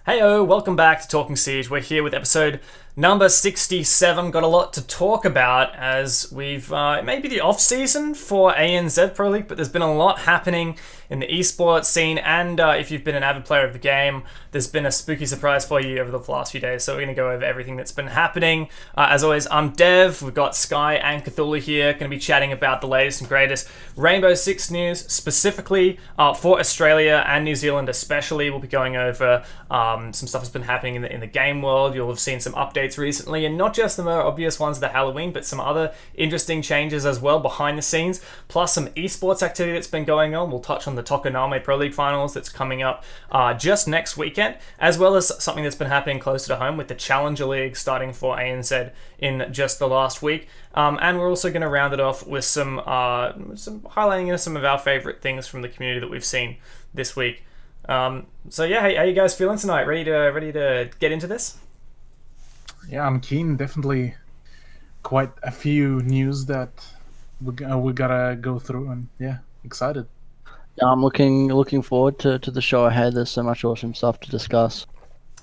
Heyo, welcome back to Talking Siege. We're here with episode number 67. Got a lot to talk about as we've, it may be the off-season for ANZ Pro League, but there's been a lot happening in the esports scene, and if you've been an avid player of the game, there's been a spooky surprise for you over the last few days, so we're going to go over everything that's been happening. As always, I'm Dev, we've got Sky and Cthulhu here, going to be chatting about the latest and greatest Rainbow Six news, specifically for Australia and New Zealand especially. We'll be going over some stuff that's been happening in the game world. You'll have seen some updates recently, and not just the more obvious ones of the Halloween, but some other interesting changes as well behind the scenes, plus some esports activity that's been going on. We'll touch on the Tokoname Pro League finals that's coming up just next weekend, as well as something that's been happening closer to home with the Challenger League starting for ANZ in just the last week. And we're also going to round it off with some highlighting some of our favorite things from the community that we've seen this week. So yeah, how you guys feeling tonight? Ready to get into this? Yeah, I'm keen. Definitely quite a few news that we gotta go through, and yeah, excited. Yeah, I'm looking forward to the show ahead. There's so much awesome stuff to discuss.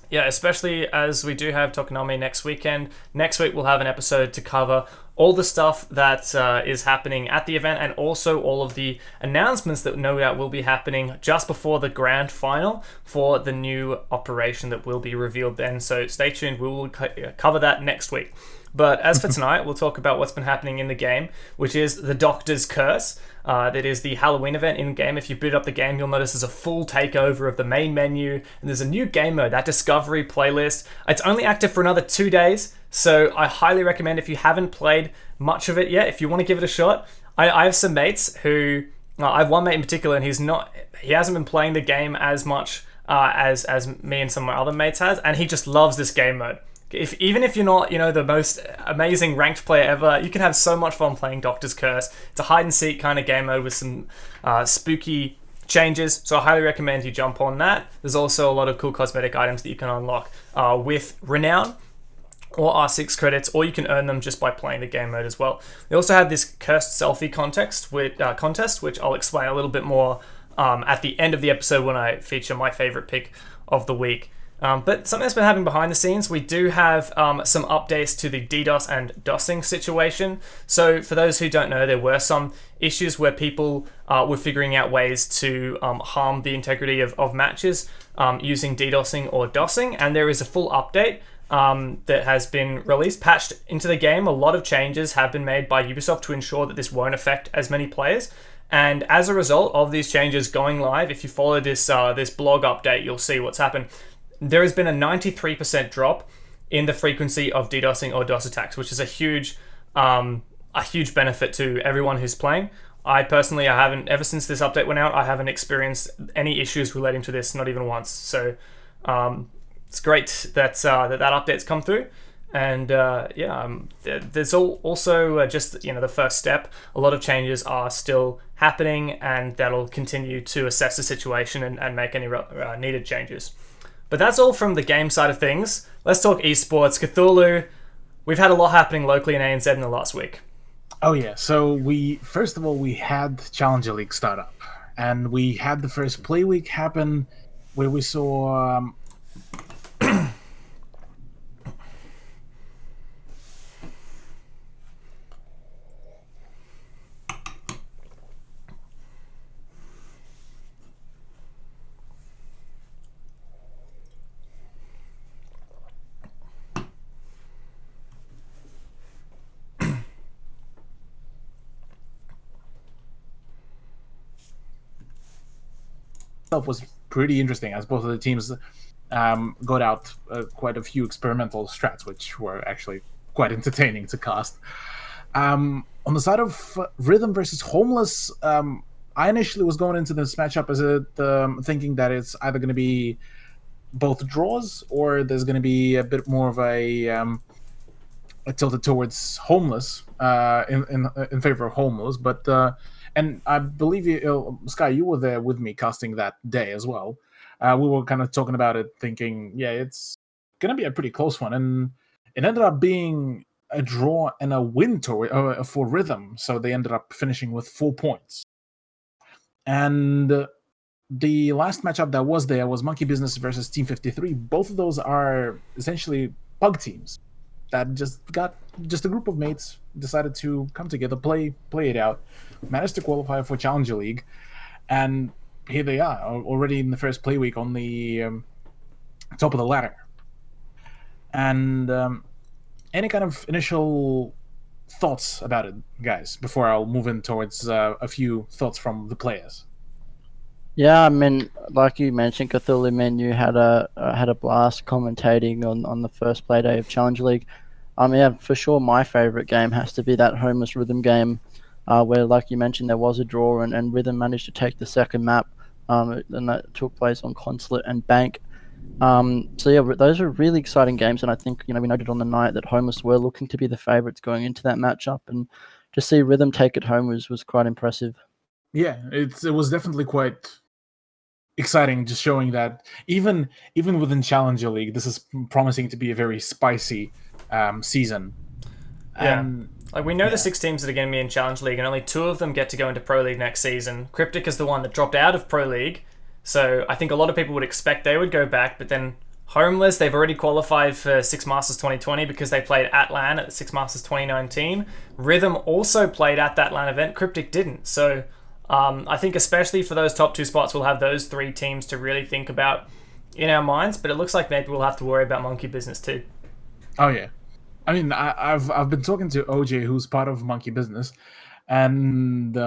Yeah, especially as we do have Tokoname next weekend. Next week we'll have an episode to cover all the stuff that is happening at the event, and also all of the announcements that no doubt will be happening just before the grand final for the new operation that will be revealed then. So stay tuned, we will cover that next week. But as for tonight, we'll talk about what's been happening in the game, which is the Doktor's Curse. That is the Halloween event in-game. If you boot up the game, you'll notice there's a full takeover of the main menu, and there's a new game mode, that Discovery playlist. It's only active for another 2 days, so I highly recommend, if you haven't played much of it yet, if you want to give it a shot. I have some mates who... I have one mate in particular, and he hasn't been playing the game as much as me and some of my other mates has, and he just loves this game mode. Even if you're not, the most amazing ranked player ever, you can have so much fun playing Doktor's Curse. It's a hide and seek kind of game mode with some spooky changes, so I highly recommend you jump on that. There's also a lot of cool cosmetic items that you can unlock with Renown or R6 credits, or you can earn them just by playing the game mode as well. We also had this cursed selfie contest, which I'll explain a little bit more at the end of the episode when I feature my favorite pick of the week. But something that's been happening behind the scenes, we do have some updates to the DDoS and DOSing situation. So for those who don't know, there were some issues where people were figuring out ways to harm the integrity of matches using DDoSing or DOSing, and there is a full update that has been released, patched into the game. A lot of changes have been made by Ubisoft to ensure that this won't affect as many players. And as a result of these changes going live, if you follow this this blog update, you'll see what's happened. There has been a 93% drop in the frequency of DDoSing or DOS attacks, which is a huge benefit to everyone who's playing. I personally, I haven't, ever since this update went out, I haven't experienced any issues relating to this, not even once. So it's great that that update's come through. And there's also just the first step. A lot of changes are still happening, and that'll continue to assess the situation and make any needed changes. But that's all from the game side of things. Let's talk esports. Cthulhu, we've had a lot happening locally in ANZ in the last week. Oh yeah, so we had Challenger League start up, and we had the first play week happen, where we saw was pretty interesting, as both of the teams got out quite a few experimental strats, which were actually quite entertaining to cast. On the side of Rhythm versus Homeless, I initially was going into this matchup as thinking that it's either going to be both draws, or there's going to be a bit more of a tilted towards Homeless in favor of Homeless, but and I believe Sky, you were there with me casting that day as well. We were kind of talking about it, thinking, yeah, it's going to be a pretty close one, and it ended up being a draw and a win for Rhythm, so they ended up finishing with 4 points. And the last matchup that was there was Monkey Business versus Team 53. Both of those are essentially pug teams that just a group of mates decided to come together, play it out, managed to qualify for Challenger League, and here they are, already in the first play week on the top of the ladder. And any kind of initial thoughts about it, guys, before I'll move in towards a few thoughts from the players? Yeah, I mean, like you mentioned, Cthulhu Menu had a blast commentating on the first play day of Challenger League. Yeah, for sure, my favorite game has to be that Homeless Rhythm game, where, like you mentioned, there was a draw and Rhythm managed to take the second map, and that took place on Consulate and Bank. So yeah, those are really exciting games, and I think we noted on the night that Homeless were looking to be the favourites going into that matchup, and to see Rhythm take it home was quite impressive. Yeah, it was definitely quite exciting, just showing that even within Challenger League, this is promising to be a very spicy season. Yeah. Like, we know the 6 teams that are going to be in Challenge League, and only 2 of them get to go into Pro League next season. Cryptic is the one that dropped out of Pro League, so I think a lot of people would expect they would go back, but then Homeless, they've already qualified for Six Masters 2020 because they played at LAN at Six Masters 2019. Rhythm also played at that LAN event. Cryptic didn't. So I think especially for those top 2 spots, we'll have those 3 teams to really think about in our minds, but it looks like maybe we'll have to worry about Monkey Business too. Oh yeah. I mean, I've been talking to OJ, who's part of Monkey Business, and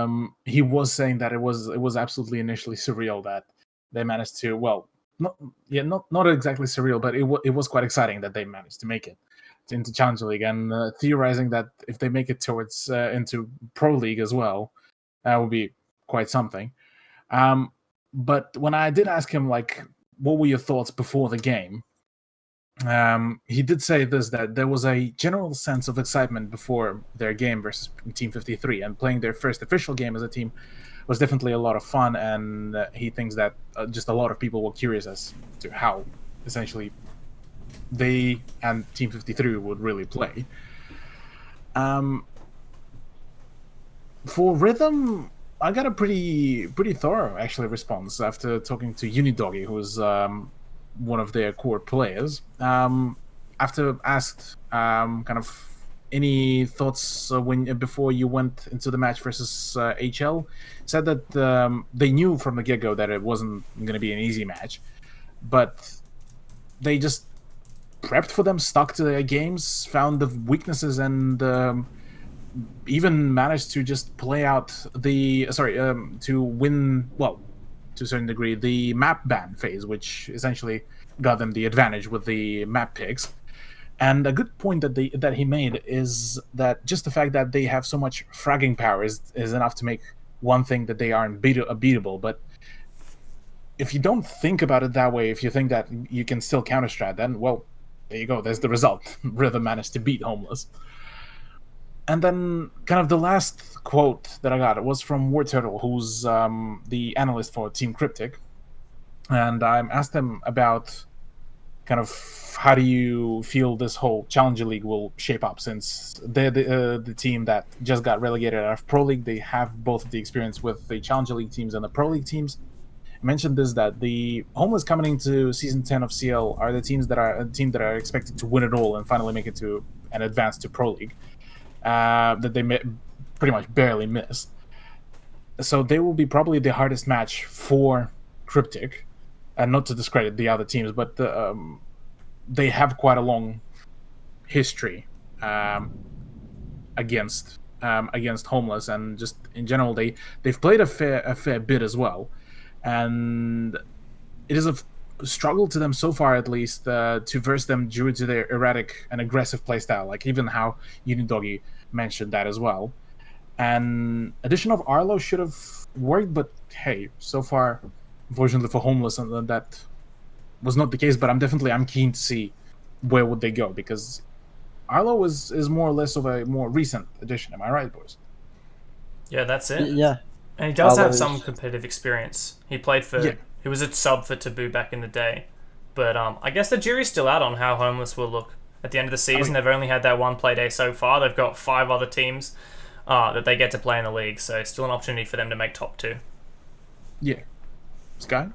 he was saying that it was absolutely initially surreal that they managed to, well, not exactly surreal, but it was quite exciting that they managed to make it into Challenger League, and theorizing that if they make it towards into Pro League as well, that would be quite something. But when I did ask him, like, what were your thoughts before the game, he did say this, that there was a general sense of excitement before their game versus Team 53, and playing their first official game as a team was definitely a lot of fun, and he thinks that just a lot of people were curious as to how essentially they and Team 53 would really play. For Rhythm, I got a pretty thorough actually response after talking to Unidoggy, who's one of their core players. After asked kind of any thoughts before you went into the match versus HL, said that they knew from the get-go that it wasn't going to be an easy match, but they just prepped for them, stuck to their games, found the weaknesses, and even managed to just play out to win, well, to a certain degree, the map ban phase, which essentially got them the advantage with the map picks. And a good point that he made is that just the fact that they have so much fragging power is enough to make one thing that they aren't beatable. But if you don't think about it that way, if you think that you can still counter strat, then, well, there you go. There's the result. Rhythm managed to beat Homeless. And then, kind of the last quote that I got was from War Turtle, who's the analyst for Team Cryptic, and I asked him about kind of how do you feel this whole Challenger League will shape up, since they're the team that just got relegated out of Pro League. They have both of the experience with the Challenger League teams and the Pro League teams. I mentioned this, that the Homeless coming into Season 10 of CL are the teams that are expected to win it all and finally make it to and advance to Pro League. That they pretty much barely missed. So they will be probably the hardest match for Cryptic, and not to discredit the other teams, but they have quite a long history against Homeless, and just in general they've played a fair bit as well, and it is a struggle to them so far, at least, to verse them due to their erratic and aggressive playstyle, like even how Unidoggy mentioned that as well. And addition of Arlo should have worked, but hey, so far, unfortunately for Homeless, that was not the case. But I'm keen to see where would they go, because Arlo is more or less of a more recent addition. Am I right, boys? Yeah, that's it. Yeah. And he does have Arlo's- some competitive experience. He played for... He was a sub for Taboo back in the day. But I guess the jury's still out on how Homeless will look at the end of the season. They've only had that one play day so far. They've got 5 other teams that they get to play in the league. So still an opportunity for them to make top 2. Yeah. Sky,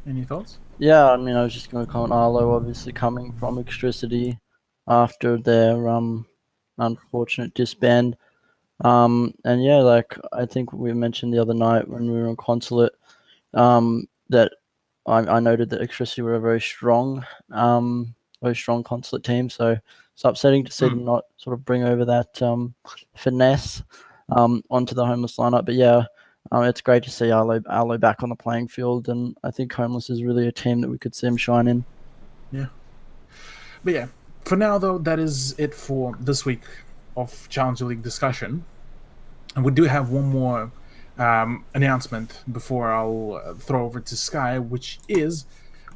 any thoughts? Yeah, I mean, I was just going to comment Arlo obviously coming from Extricity after their unfortunate disband. And yeah, like I think we mentioned the other night when we were on Consulate, that I noted that Extricity were a very strong Consulate team. So it's upsetting to see them not sort of bring over that finesse onto the Homeless lineup. But yeah, it's great to see Arlo back on the playing field, and I think Homeless is really a team that we could see him shine in. Yeah. But yeah, for now though, that is it for this week of Challenger League discussion. And we do have one more announcement before I'll throw over to Sky, which is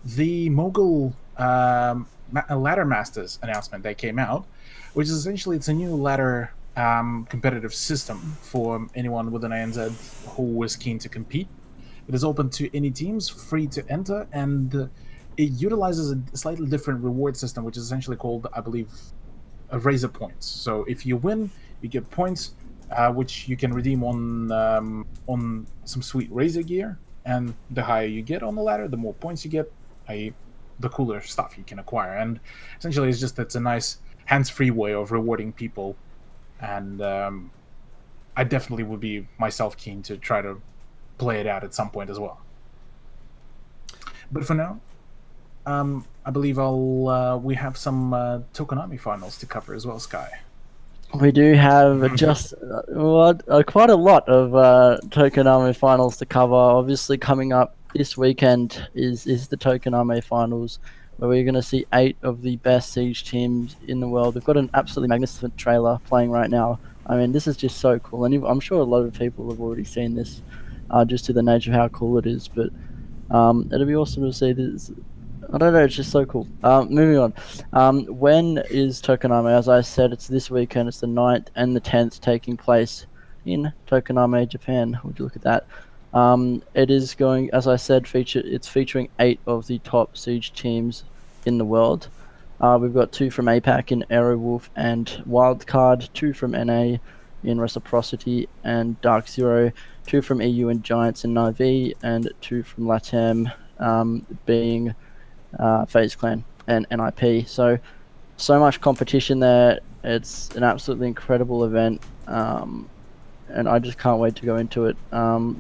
the Mogul Ladder Masters announcement that came out, which is essentially, it's a new ladder competitive system for anyone with an ANZ who is keen to compete. It is open to any teams, free to enter, and it utilizes a slightly different reward system, which is essentially called, I believe, a Razor Points. So if you win, you get points, which you can redeem on some sweet Razor gear, and the higher you get on the ladder, the more points you get, i.e. the cooler stuff you can acquire. And essentially it's a nice hands-free way of rewarding people, and I definitely would be myself keen to try to play it out at some point as well. But for now, I believe we have some Tokoname finals to cover as well, Sky. We do have just quite a lot of Tokoname finals to cover. Obviously, coming up this weekend is the Tokoname finals, where we're going to see 8 of the best Siege teams in the world. We've got an absolutely magnificent trailer playing right now. I mean, this is just so cool, and I'm sure a lot of people have already seen this, just to the nature of how cool it is. But it'll be awesome to see this. I don't know, it's just so cool. Moving on. When is Tokoname? As I said, it's this weekend. It's the 9th and the 10th, taking place in Tokoname, Japan. Would you look at that? It is going, as I said, it's featuring 8 of the top Siege teams in the world. We've got 2 from APAC in Aerowolf and Wildcard, 2 from NA in Reciprocity and Dark Zero, 2 from EU and Giants in Navi, and 2 from LATAM, being FaZe Clan and NIP. So much competition there. It's an absolutely incredible event, and I just can't wait to go into it.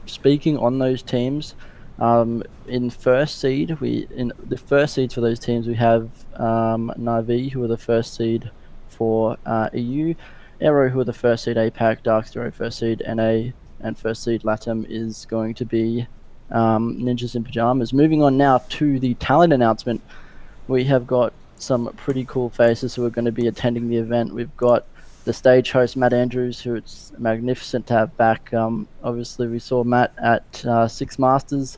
Speaking on those teams, In first seed, in the first seeds for those teams, we have Navi, who are the first seed for EU, Aero, who are the first seed APAC, Darkster, first seed NA, and first seed LATAM is going to be Ninjas in Pajamas. Moving on now to the talent announcement, we have got some pretty cool faces who are going to be attending the event. We've got the stage host, Matt Andrews, who it's magnificent to have back. Obviously, we saw Matt at Six Masters.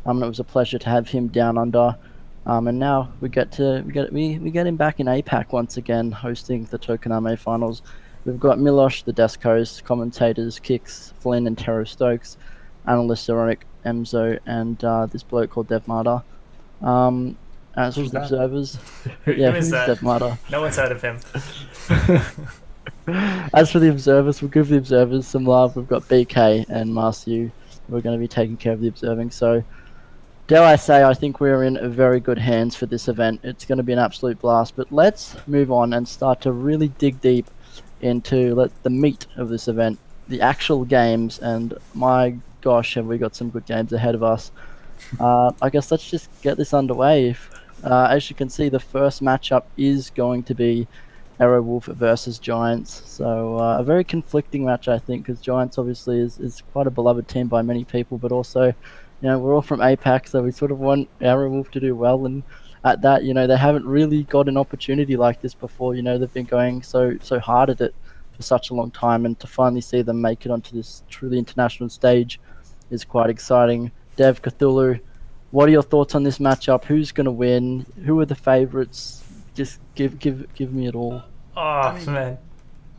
And it was a pleasure to have him down under. And now we get him back in APAC once again, hosting the Tokoname finals. We've got Milosh, the desk host, commentators, Kix, Flynn, and Tero Stokes, analysts Eric, Emzo, and this bloke called Dev Mata. As for the observers, who is that? Dev Mata? No one's heard of him. As for the observers, we'll give the observers some love. We've got BK and Marciu who are going to be taking care of the observing. So, dare I say, I think we're in very good hands for this event. It's going to be an absolute blast. But let's move on and start to really dig deep into the meat of this event, the actual games. And my gosh, have we got some good games ahead of us. I guess let's just get this underway. As you can see, the first matchup is going to be Aerowolf versus Giants. So a very conflicting match, I think, because Giants obviously is quite a beloved team by many people, but also, we're all from APAC, so we sort of want Aerowolf to do well. And at that, they haven't really got an opportunity like this before. They've been going so hard at it for such a long time, and to finally see them make it onto this truly international stage is quite exciting. Dev, Cthulhu, what are your thoughts on this matchup? Who's going to win? Who are the favorites? Just give me it all. Oh, man.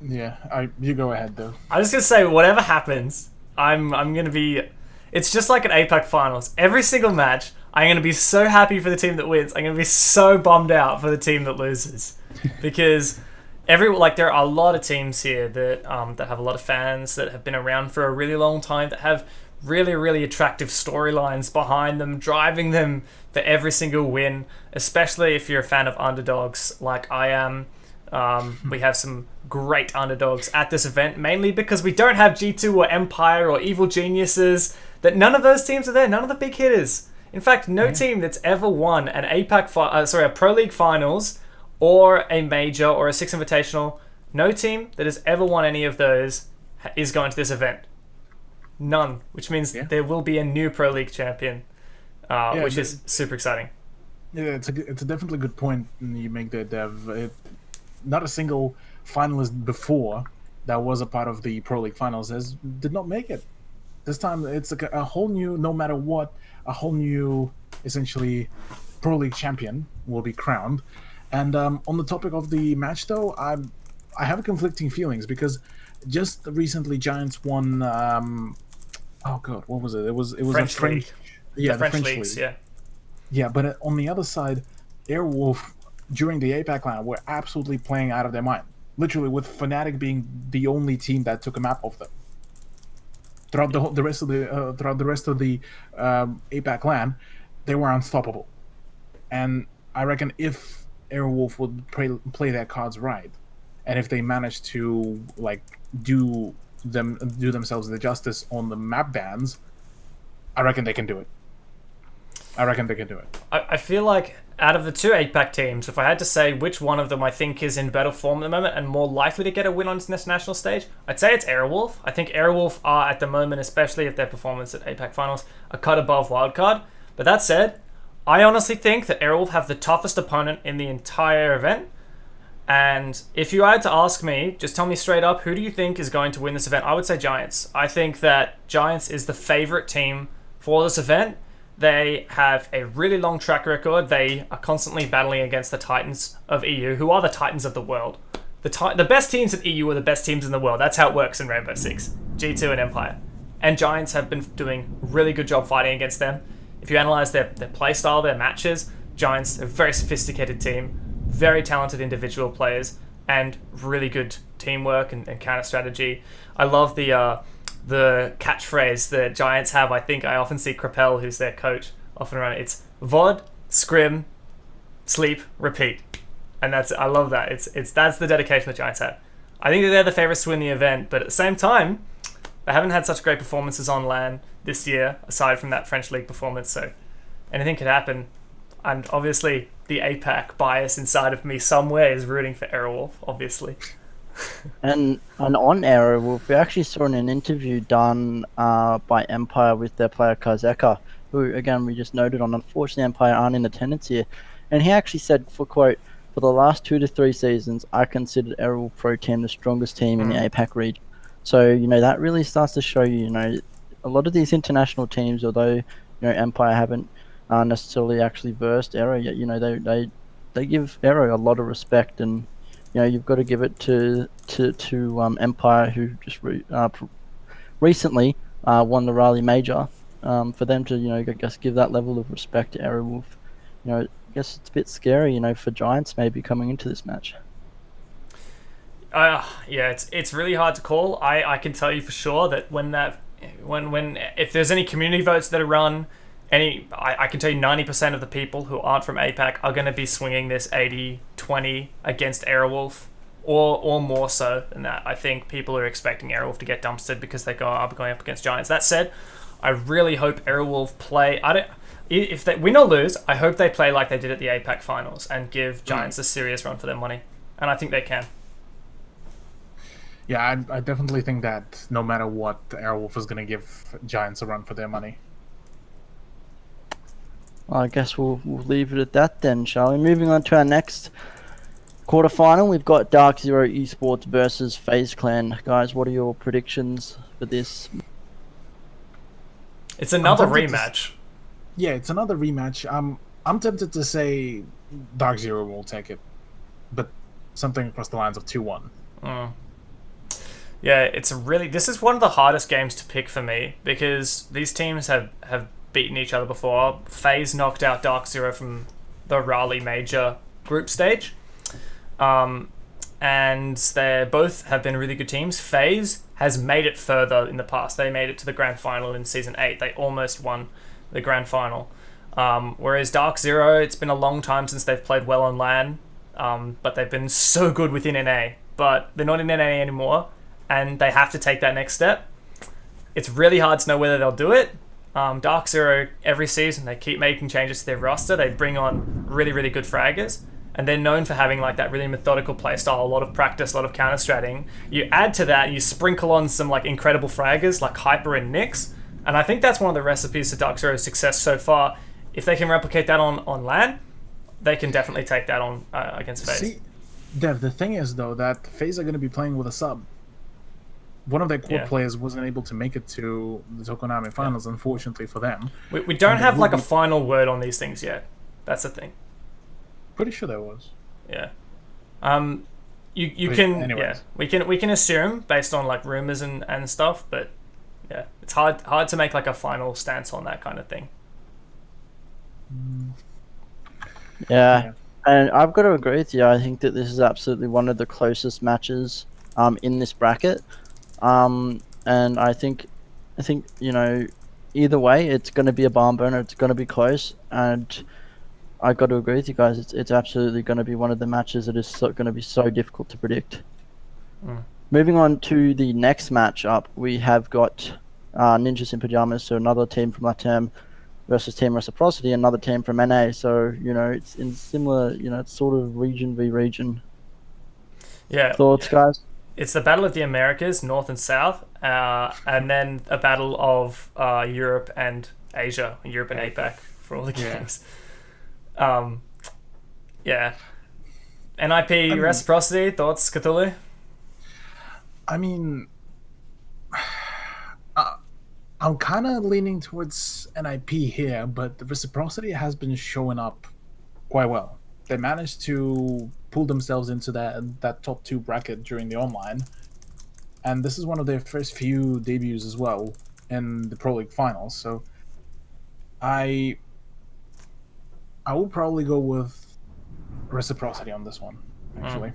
Yeah, you go ahead, though. I'm just going to say, whatever happens, I'm going to be... It's just like an APAC finals. Every single match, I'm going to be so happy for the team that wins. I'm going to be so bummed out for the team that loses. Because there are a lot of teams here that have a lot of fans, that have been around for a really long time, that have really, really attractive storylines behind them, driving them for every single win, especially if you're a fan of underdogs like I am. We have some great underdogs at this event, mainly because we don't have G2 or Empire or Evil Geniuses, that none of those teams are there, none of the big hitters. In fact, no team that's ever won an a Pro League Finals or a Major or a Six Invitational, no team that has ever won any of those is going to this event. None, which means there will be a new Pro League champion, which is super exciting. Yeah, it's a definitely good point you make there, Dev. Not a single finalist before that was a part of the Pro League finals did not make it. This time it's a whole new, no matter what, a whole new, essentially, Pro League champion will be crowned. And on the topic of the match, though, I have conflicting feelings because just recently Giants won. Oh god, what was it? It was French a French. League. Yeah, the French leagues. League. Yeah, but on the other side, Airwolf during the APAC line were absolutely playing out of their mind. Literally, with Fnatic being the only team that took a map off them. Throughout the rest of the APAC LAN, they were unstoppable. And I reckon if Airwolf would play their cards right, and if they manage to do themselves the justice on the map bans, I reckon they can do it. I feel like out of the two APAC teams, if I had to say which one of them I think is in better form at the moment and more likely to get a win on this national stage, I'd say it's Aerowolf. I think Aerowolf are at the moment, especially if their performance at APAC finals, a cut above Wildcard. But that said, I honestly think that Aerowolf have the toughest opponent in the entire event. And if you had to ask me, just tell me straight up, who do you think is going to win this event? I would say Giants. I think that Giants is the favorite team for this event. They have a really long track record. They are constantly battling against the Titans of EU, who are the Titans of the world. The best teams in EU are the best teams in the world. That's how it works in Rainbow Six, G2 and Empire. And Giants have been doing a really good job fighting against them. If you analyze their playstyle, their matches, Giants are a very sophisticated team, very talented individual players, and really good teamwork and counter strategy. I love the catchphrase that Giants have. I think I often see Krapel, who's their coach, often around it. It's VOD, scrim, sleep, repeat. And I love that. That's the dedication that Giants have. I think that they're the favorites to win the event, but at the same time, They haven't had such great performances on LAN this year, aside from that French League performance, so anything could happen. And obviously, the APAC bias inside of me somewhere is rooting for Aerowolf, obviously. And on Aerowolf, we actually saw in an interview done by Empire with their player Kazeka, who, again, we just noted on. Unfortunately, Empire aren't in attendance here. And he actually said, for quote, "For the last 2 to 3 seasons, I considered Aerowolf Pro Team the strongest team in the APAC region." So, that really starts to show you, a lot of these international teams, although, Empire haven't necessarily actually versed Aero yet, they give Aero a lot of respect, and you've got to give it to Empire, who just recently won the Raleigh Major, for them to I guess give that level of respect to Aerowolf. I guess it's a bit scary, for Giants maybe coming into this match. Yeah, it's really hard to call. I can tell you for sure that when if there's any community votes that are run, I can tell you 90% of the people who aren't from APAC are going to be swinging this 80-20 against Aerowolf, or more so than that. I think people are expecting Aerowolf to get dumpstered because they going up against Giants. That said, I really hope Aerowolf play. If they win or lose, I hope they play like they did at the APAC finals and give Giants a serious run for their money, and I think they can. Yeah, I definitely think that no matter what, Aerowolf is going to give Giants a run for their money. Well, I guess we'll leave it at that then, shall we? Moving on to our next quarterfinal, we've got Dark Zero Esports versus FaZe Clan. Guys, what are your predictions for this? It's another rematch. Yeah, it's another rematch. I'm tempted to say Dark Zero will take it, but something across the lines of 2-1. Yeah, this is one of the hardest games to pick for me, because these teams have beaten each other before. FaZe knocked out Dark Zero from the Raleigh Major group stage, and they both have been really good teams. FaZe has made it further in the past. They made it to the grand final in Season 8. They almost won the grand final. Whereas Dark Zero, it's been a long time since they've played well on LAN, but they've been so good within NA. But they're not in NA anymore, and they have to take that next step. It's really hard to know whether they'll do it. Dark Zero, every season, they keep making changes to their roster. They bring on really, really good fraggers, and they're known for having like that really methodical playstyle, a lot of practice, a lot of counter-stratting. You add to that, you sprinkle on some like incredible fraggers like Hyper and Nyx, and I think that's one of the recipes to Dark Zero's success so far. If they can replicate that on LAN, they can definitely take that on against FaZe. See, Dev, the thing is though that FaZe are going to be playing with a sub. One of their core players wasn't able to make it to the Tokoname finals, unfortunately for them. We don't have like a final word on these things yet. That's the thing. Pretty sure there was. Yeah. We can assume based on like rumors and stuff, but yeah, it's hard to make like a final stance on that kind of thing. Yeah. And I've got to agree with you. I think that this is absolutely one of the closest matches in this bracket. And I think either way, it's going to be a barn burner. It's going to be close, and I got to agree with you guys. It's absolutely going to be one of the matches that is going to be so difficult to predict. Moving on to the next matchup, we have got Ninjas in Pajamas, so another team from LATAM versus Team Reciprocity, another team from NA. So it's in similar, it's sort of region v region. Yeah. Thoughts, guys? It's the battle of the Americas, North and South, and then a battle of Europe and Asia, Europe and APAC for all the games. Yeah. NIP Reciprocity, thoughts, Cthulhu? I mean, I'm kind of leaning towards NIP here, but the Reciprocity has been showing up quite well. They managed to pull themselves into that top 2 bracket during the online, and this is one of their first few debuts as well in the Pro League finals. So I will probably go with Reciprocity on this one, actually.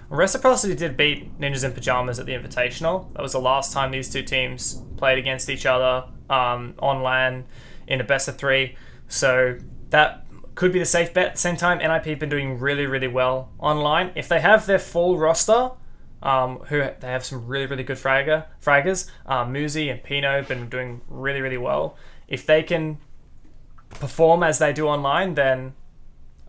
Reciprocity did beat Ninjas in Pajamas at the Invitational. That was the last time these two teams played against each other on LAN in a best of 3. So that could be the safe bet. At the same time, NIP have been doing really, really well online. If they have their full roster, who they have some really, really good fraggers. Muzi and Pino have been doing really, really well. If they can perform as they do online, then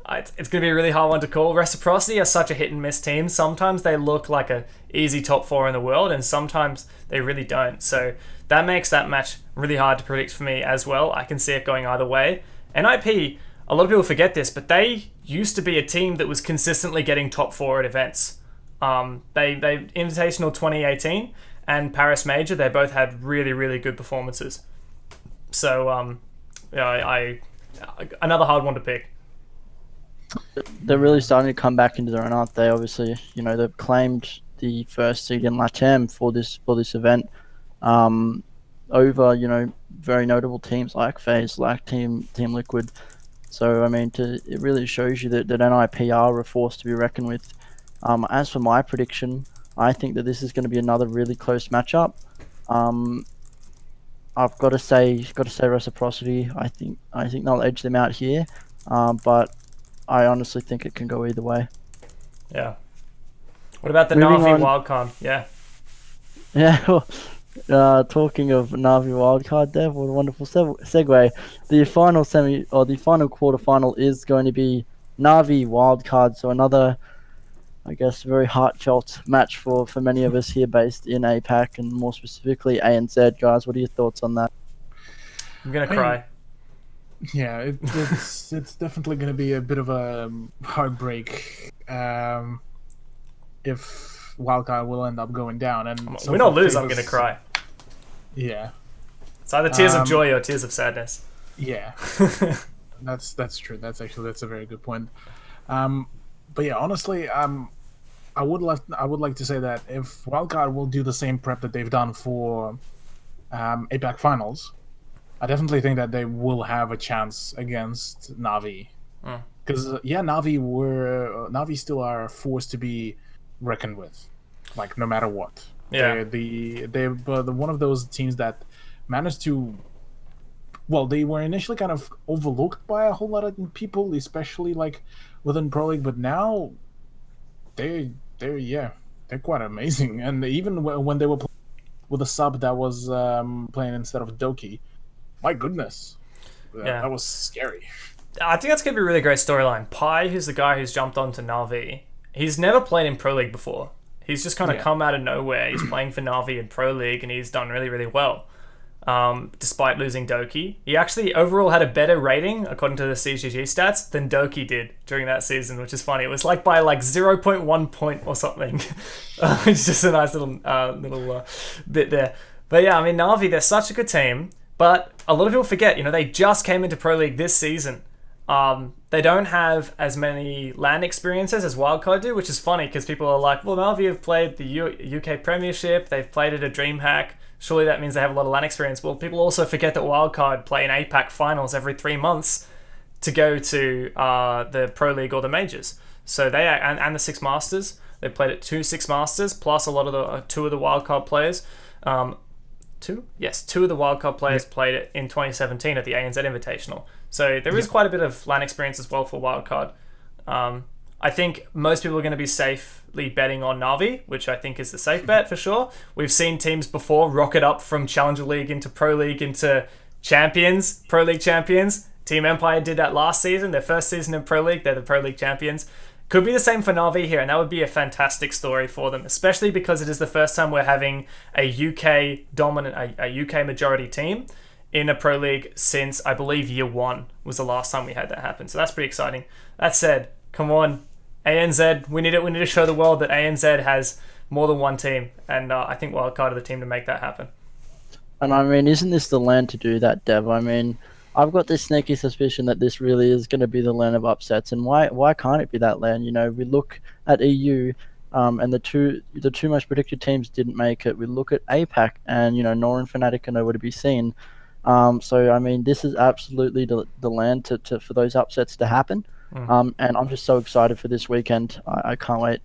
it's going to be a really hard one to call. Reciprocity are such a hit and miss team. Sometimes they look like a easy top 4 in the world, and sometimes they really don't. So that makes that match really hard to predict for me as well. I can see it going either way. NIP, a lot of people forget this, but they used to be a team that was consistently getting top 4 at events. They Invitational 2018 and Paris Major, they both had really, really good performances. So another hard one to pick. They're really starting to come back into their own, aren't they? Obviously, they've claimed the first seed in LATAM for this event, over very notable teams like FaZe, like Team Liquid. So I mean, it really shows you that NIP are a force to be reckoned with. As for my prediction, I think that this is going to be another really close matchup. I've got to say Reciprocity. I think they'll edge them out here, but I honestly think it can go either way. Yeah. What about the Moving Na'Vi on. wildcard? Yeah. Yeah. Talking of Na'Vi wildcard, Dev, what a wonderful segue. The final quarterfinal is going to be Na'Vi wildcard, so another, I guess, very heartfelt match for many of us here based in APAC and more specifically ANZ. Guys, what are your thoughts on that? I'm going to cry. Yeah, it's definitely going to be a bit of a heartbreak if Wildcard will end up going down. And win or lose, I'm going to cry. Yeah. It's either tears of joy or tears of sadness. Yeah. That's true. That's a very good point. But yeah, honestly, I would like to say that if Wildcard will do the same prep that they've done for APAC finals, I definitely think that they will have a chance against Na'Vi. Because Na'Vi still are a force to be reckoned with, like no matter what. Yeah. They're one of those teams that managed to. Well, they were initially kind of overlooked by a whole lot of people, especially like within Pro League, but now they're quite amazing. And even when they were playing with a sub that was playing instead of Doki, my goodness, that was scary. I think that's going to be a really great storyline. Pi, who's the guy who's jumped onto Na'Vi, he's never played in Pro League before. He's just kind of come out of nowhere. He's playing for Na'Vi in Pro League, and he's done really, really well. Despite losing Doki, he actually overall had a better rating according to the CGG stats than Doki did during that season, which is funny. It was like by 0.1 point or something. It's just a nice little bit there. But yeah, I mean, Na'Vi, they're such a good team, but a lot of people forget, they just came into Pro League this season. They don't have as many LAN experiences as Wildcard do, which is funny because people are like, well, Na'Vi have played the UK Premiership, they've played it at DreamHack, surely that means they have a lot of LAN experience. Well, people also forget that Wildcard play in APAC finals every 3 months to go to the Pro League or the majors. So they and the Six Masters, they played at 2 Six Masters plus a lot of the 2 of the Wildcard players. Two of the wildcard players played it in 2017 at the ANZ Invitational. So there is quite a bit of LAN experience as well for wildcard. I think most people are going to be safely betting on Na'Vi, which I think is the safe bet for sure. We've seen teams before rocket up from Challenger League into Pro League into champions, Pro League champions. Team Empire did that last season, their first season in Pro League. They're the Pro League champions. Could be the same for Na'Vi here, and that would be a fantastic story for them, especially because it is the first time we're having a UK dominant, a UK majority team in a Pro League since, I believe, year 1 was the last time we had that happen. So that's pretty exciting. That said, come on, ANZ, we need to show the world that ANZ has more than one team, and I think Wildcard are the team to make that happen. And I mean, isn't this the land to do that, Dev? I mean, I've got this sneaky suspicion that this really is going to be the land of upsets, and why can't it be that land? We look at EU, and the two most predicted teams didn't make it. We look at APAC, and Nor and Fnatic are nowhere to be seen. So I mean, this is absolutely the land for those upsets to happen. And I'm just so excited for this weekend. I can't wait.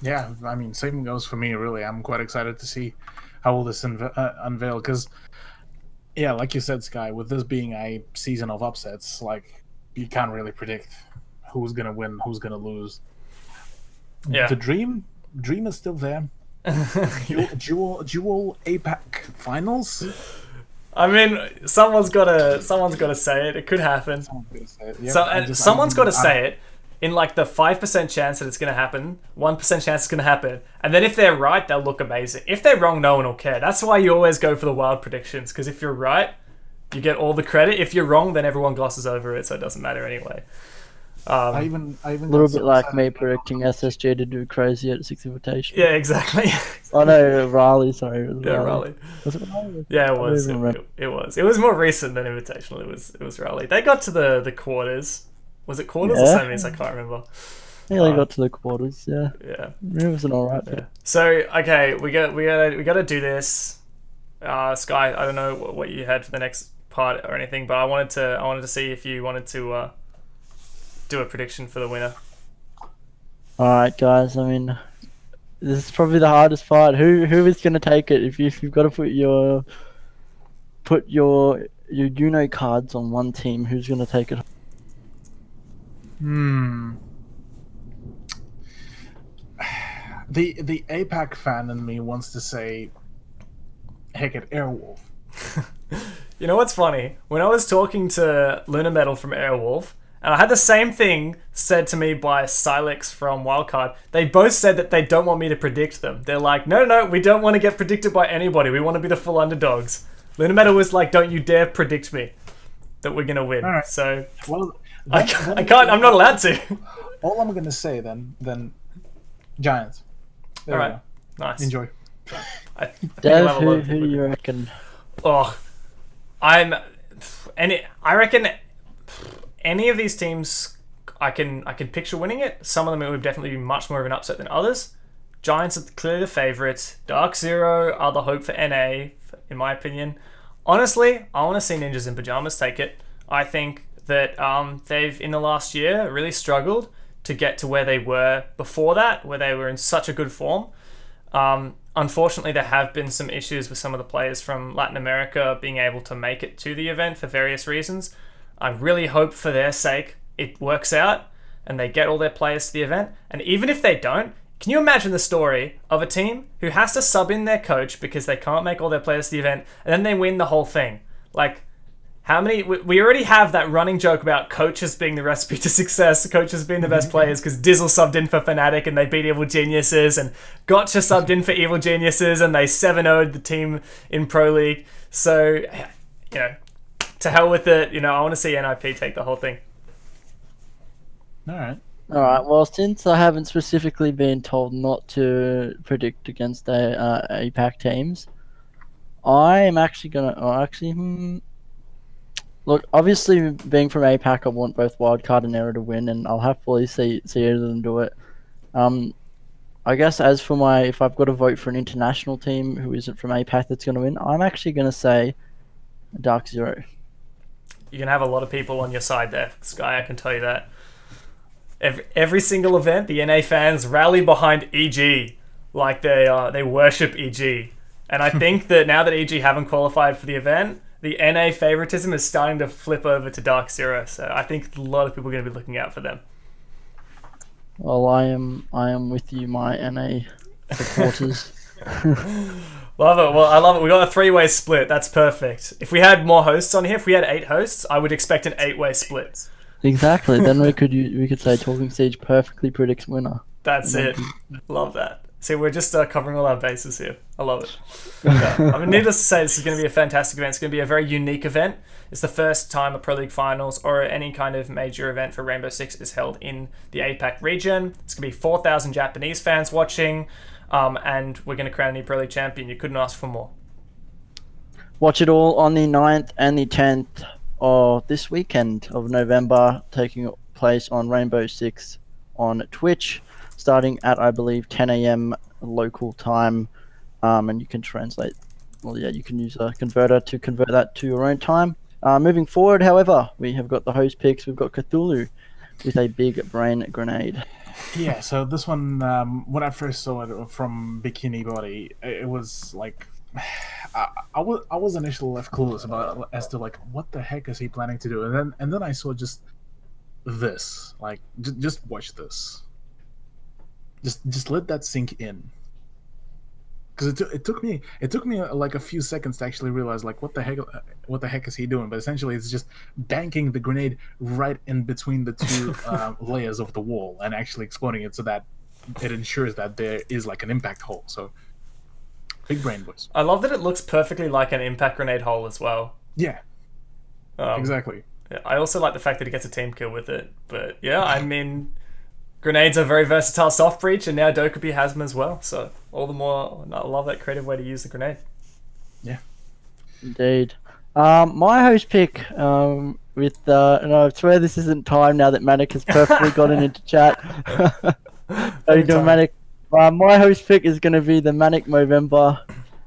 Yeah, I mean, same goes for me. Really, I'm quite excited to see how will this unveil because. Yeah, like you said, Sky, with this being a season of upsets, you can't really predict who's going to win, who's going to lose. Yeah. The dream dream is still there. Dual APAC finals. I mean, someone's gotta say it. It could happen. Someone's got to say it in like the 5% chance that it's gonna happen, 1% chance it's gonna happen, and then if they're right, they'll look amazing. If they're wrong, no one will care. That's why you always go for the wild predictions, because if you're right, you get all the credit. If you're wrong, then everyone glosses over it, so it doesn't matter anyway. I even A little bit like me predicting SSG to do crazy at 6 invitation. Yeah, exactly. Oh no, Raleigh. Sorry, it was Yeah, Raleigh. Raleigh. Was it Raleigh? Yeah, it I was. don't even remember. It was. It was more recent than Invitational. It was Raleigh. They got to the quarters. Was it quarters or Yeah. semis? I can't remember. Yeah, they got to the quarters. Yeah, Yeah. it was an alright Yeah. bit. So okay, we gotta do this. Sky, I don't know what you had for the next part or anything, but I wanted to see if you wanted to do a prediction for the winner. Alright, guys. I mean, this is probably the hardest part. Who is gonna take it? If you've got to put your cards on one team, who's gonna take it? The APAC fan in me wants to say, heck it, Airwolf. You know what's funny? When I was talking to Luna Metal from Airwolf, and I had the same thing said to me by Silex from Wildcard, they both said that they don't want me to predict them. They're like, no, we don't want to get predicted by anybody. We want to be the full underdogs. Luna Metal was like, don't you dare predict me that we're going to win. Right. So Well, I can't, I'm not allowed to. all I'm gonna say then Giants. There All we right, go. nice. Enjoy. I think I'll Dev, have a lot of who people do you reckon? Oh, I reckon any of these teams, I can picture winning it. Some of them it would definitely be much more of an upset than others. Giants are clearly the favourites. Dark Zero are the hope for NA, in my opinion. Honestly, I want to see Ninjas in Pajamas take it. I think that they've, in the last year, really struggled to get to where they were before that, where they were in such a good form. Unfortunately, there have been some issues with some of the players from Latin America being able to make it to the event for various reasons. I really hope for their sake it works out and they get all their players to the event. And even if they don't, can you imagine the story of a team who has to sub in their coach because they can't make all their players to the event and then they win the whole thing? Like, how many... We already have that running joke about coaches being the recipe to success, coaches being the best players, because Dizzle subbed in for Fnatic and they beat Evil Geniuses, and Gotcha subbed in for Evil Geniuses and they 7-0'd the team in Pro League. So, you know, to hell with it. You know, I want to see NIP take the whole thing. Alright. Alright, well, since I haven't specifically been told not to predict against the APAC teams, I am actually going to... Look, obviously, being from APAC, I want both Wildcard and Era to win, and I'll happily see either of them do it. I guess as for if I've got to vote for an international team who isn't from APAC that's going to win, I'm actually going to say Dark Zero. You're going to have a lot of people on your side there, Sky, I can tell you that. Every single event, the NA fans rally behind EG like they worship EG. And I think that now that EG haven't qualified for the event, the NA favoritism is starting to flip over to Dark Zero. So I think a lot of people are going to be looking out for them. Well, I am with you, my NA supporters. Love it. Well, I love it. We got a 3-way split. That's perfect. If we had more hosts on here, if we had 8 hosts, I would expect an 8-way split. Exactly. Then we could say Talking Siege perfectly predicts winner. That's it. Love that. See, we're just covering all our bases here. I love it. Yeah. I mean, needless to say, this is going to be a fantastic event. It's going to be a very unique event. It's the first time a Pro League Finals or any kind of major event for Rainbow Six is held in the APAC region. It's going to be 4,000 Japanese fans watching, and we're going to crown a new Pro League champion. You couldn't ask for more. Watch it all on the 9th and the 10th of this weekend of November, taking place on Rainbow Six on Twitch, starting at, I believe, 10 a.m. local time, and you can translate. Well, yeah, you can use a converter to convert that to your own time. Moving forward, however, we have got the host picks. We've got Cthulhu with a big brain grenade. Yeah, so this one, when I first saw it from Bikini Body, it was like... I was initially left clueless about as to like what the heck is he planning to do, and then I saw just this, like just watch this. Just let that sink in. Because it took me like a few seconds to actually realize like what the heck is he doing? But essentially, it's just banking the grenade right in between the two layers of the wall and actually exploding it so that it ensures that there is like an impact hole. So big brain, boys. I love that it looks perfectly like an impact grenade hole as well. Yeah, exactly. I also like the fact that he gets a team kill with it. But yeah, I mean, grenades are very versatile soft breach, and now Dokkaebi has them as well. So all the more, I love that creative way to use the grenade. Yeah, indeed. My host pick, with and I swear this isn't time now that Manic has perfectly gotten into chat. How you doing, Manic? My host pick is going to be the Manic Movember.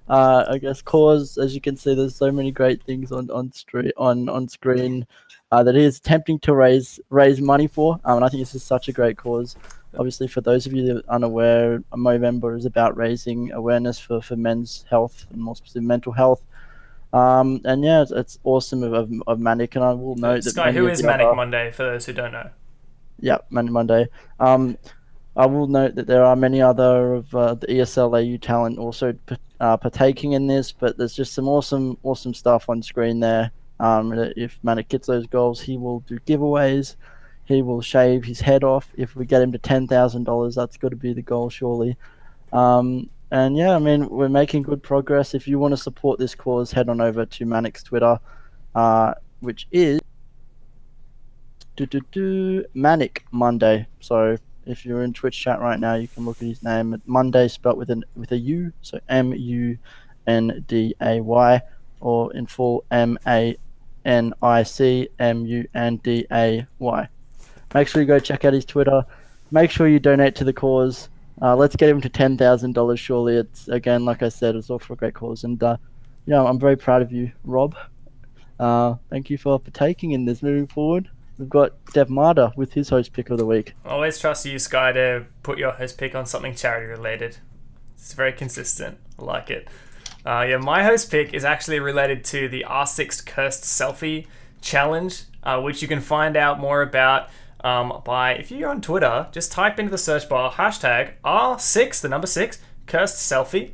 I guess cause, as you can see, there's so many great things on screen that he is attempting to raise money for, and I think this is such a great cause. Obviously, for those of you that are unaware, Movember is about raising awareness for men's health and more specifically mental health. And yeah, it's awesome of Manic, and I will note that Sky, who is Manic Monday for those who don't know? Yeah, Manic Monday. I will note that there are many other of the ESL AU talent also partaking in this, but there's just some awesome stuff on screen there. If Manic gets those goals, he will do giveaways. He will shave his head off. If we get him to $10,000, that's got to be the goal, surely. And yeah, I mean, we're making good progress. If you want to support this cause, head on over to Manic's Twitter, which is Manic Monday. So if you're in Twitch chat right now, you can look at his name. Monday spelt with a U, so MUNDAY, or in full MANICMUNDAY. Make sure you go check out his Twitter. Make sure you donate to the cause. Let's get him to $10,000. Surely, it's again, like I said, it's all for a great cause. And yeah, I'm very proud of you, Rob. Thank you for partaking in this. Moving forward, we've got Dev Marder with his host pick of the week. Always trust you, Sky, to put your host pick on something charity related. It's very consistent. I like it. Yeah, my host pick is actually related to the R6 Cursed Selfie Challenge, which you can find out more about by, if you're on Twitter, just type into the search bar hashtag R6, the number 6, Cursed Selfie.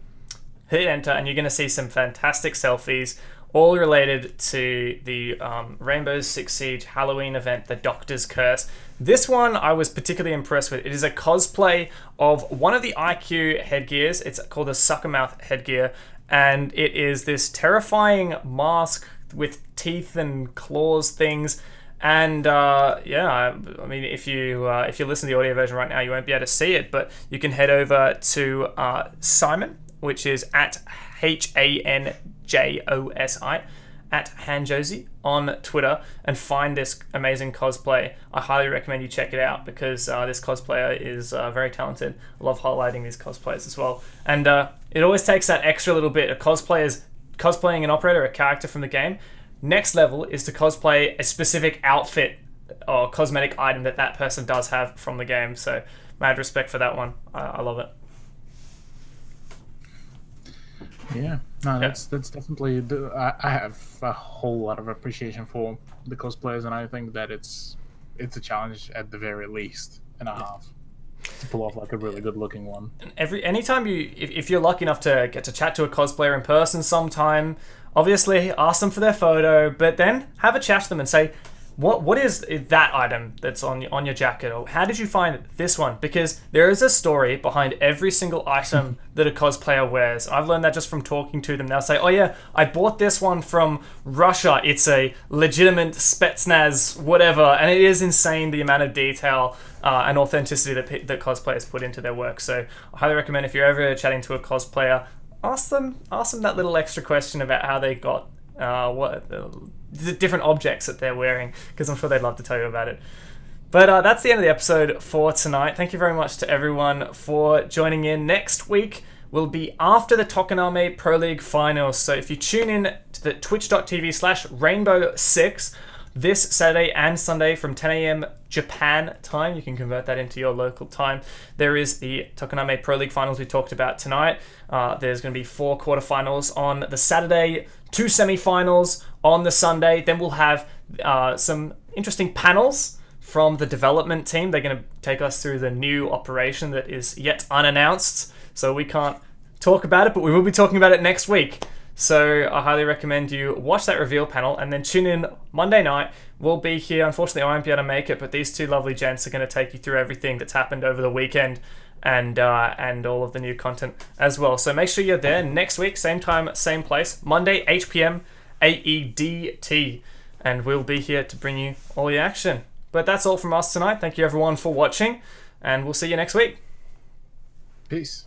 Hit enter, and you're going to see some fantastic selfies, all related to the Rainbow Six Siege Halloween event, the Doctor's Curse. This one I was particularly impressed with. It is a cosplay of one of the IQ headgears. It's called a sucker mouth headgear, and it is this terrifying mask with teeth and claws things. And yeah, I mean, if you listen to the audio version right now, you won't be able to see it, but you can head over to Simon, which is at HANJOSI, at Hanjosi on Twitter, and find this amazing cosplay. I highly recommend you check it out because this cosplayer is very talented. I love highlighting these cosplayers as well. And it always takes that extra little bit. A cosplayer is cosplaying an operator, a character from the game. Next level is to cosplay a specific outfit or cosmetic item that person does have from the game. So mad respect for that one. I love it. Yeah, no, that's definitely. I have a whole lot of appreciation for the cosplayers, and I think that it's a challenge at the very least and a half to pull off like a really good looking one. Anytime if you're lucky enough to get to chat to a cosplayer in person sometime, obviously ask them for their photo, but then have a chat to them and say, what is that item that's on your jacket, or how did you find this one? Because there is a story behind every single item that a cosplayer wears. I've learned that just from talking to them. They'll say, oh yeah, I bought this one from Russia. It's a legitimate Spetsnaz whatever, and it is insane the amount of detail and authenticity that cosplayers put into their work. So I highly recommend, if you're ever chatting to a cosplayer, ask them that little extra question about how they got the different objects that they're wearing, because I'm sure they'd love to tell you about it. But that's the end of the episode for tonight. Thank you very much to everyone for joining in. Next week will be after the Tokoname Pro League finals, so if you tune in to the twitch.tv/Rainbow6 this Saturday and Sunday from 10 a.m. Japan time, you can convert that into your local time. There is the Tokoname Pro League finals we talked about tonight. There's going to be 4 quarterfinals on the Saturday, 2 semifinals on the Sunday. Then we'll have some interesting panels from the development team. They're going to take us through the new operation that is yet unannounced, so we can't talk about it, but we will be talking about it next week. So I highly recommend you watch that reveal panel and then tune in Monday night. We'll be here. Unfortunately, I won't be able to make it, but these two lovely gents are going to take you through everything that's happened over the weekend and all of the new content as well. So make sure you're there next week, same time, same place, Monday, 8 p.m. AEDT. And we'll be here to bring you all the action. But that's all from us tonight. Thank you everyone for watching, and we'll see you next week. Peace.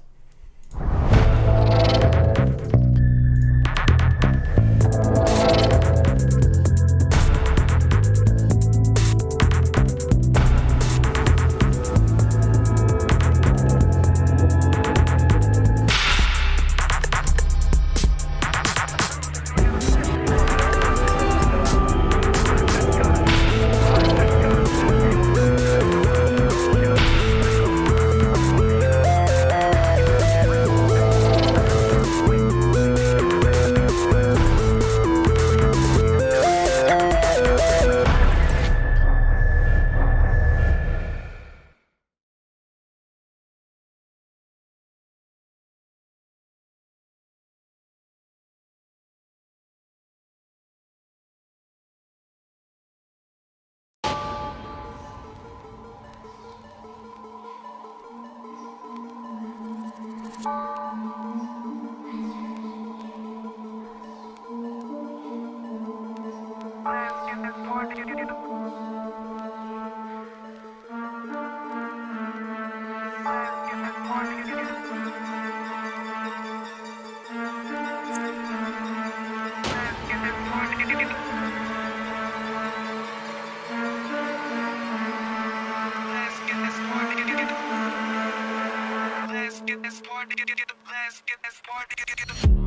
Let's get this party.